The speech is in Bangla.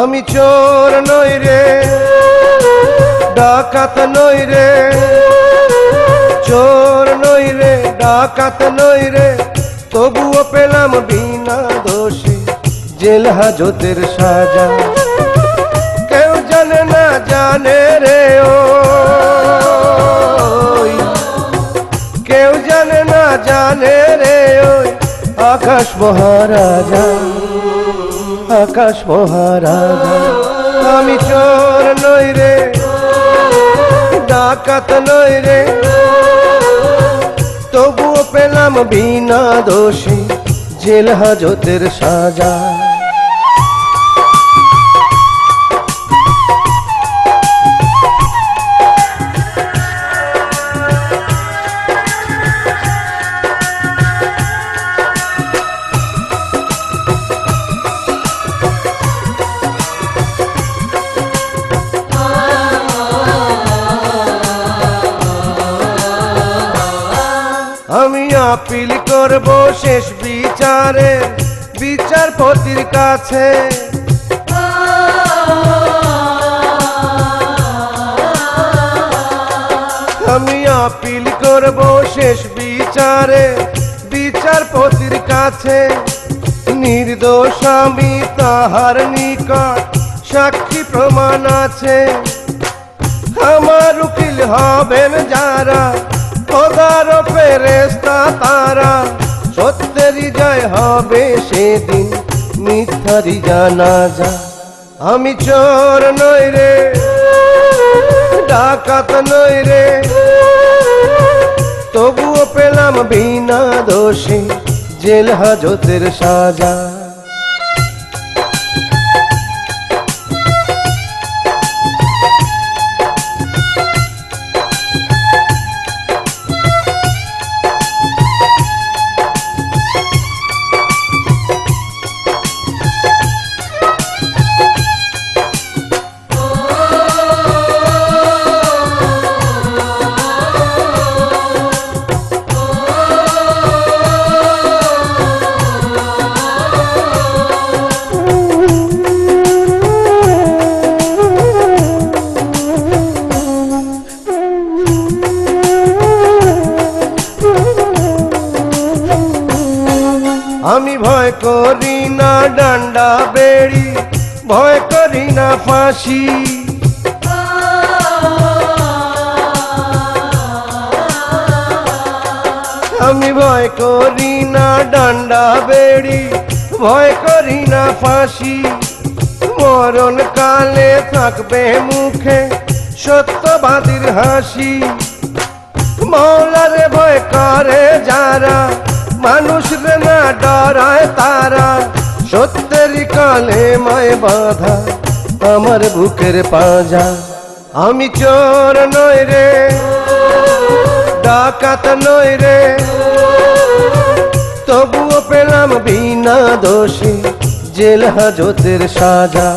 আমি চোর নই রে, ডাকাত নই রে, চোর নই রে, ডাকাত নই রে, তবুও পেলাম বিনা দোষী জেল হাজতের সাজা। কেউ জানে না জানে রে ও, কেউ জানে না জানে রে ওই আকাশ মহারাজা, আকাশ মহারাজা। আমি চোর নই রে, ডাকাত নই রে, তবুও পেলাম বিনা দোষী জেল হাজতের সাজা। আমি আপিল করব শেষ বিচারে বিচারপতির কাছে, আমি আপিল করব শেষ বিচারে বিচারপতির কাছে। নির্দোষ আমি তাহার নিকট সাক্ষী প্রমাণ আছে। আমার উকিল হবেন যারা খোদার ফেরেশতা তারা, সত্যেরই জয় হবে সেদিন মিথ্যারই জানাজা। আমি চোর নই রে, ডাকাত নই রে, তবুও পেলাম বিনা দোষী জেল হাজতের সাজা। আমি ভয় করি না ডান্ডা বেড়ি, ভয় করি না ফাঁসি, আমি ভয় করি না ডান্ডা বেড়ি, ভয় করি না ফাঁসি। মরণ কালে থাকবে মুখে সত্যবাদীর হাসি। মওলারে ভয় করে যারা, মানুষরে না ডরায় তারা, সত্যেরই কালেমায় বাঁধা আমার বুকের পাঁজা। আমি চোর নই রে, ডাকাত নই রে, তবুও পেলাম বিনা দোষী জেল হাজতের সাজা।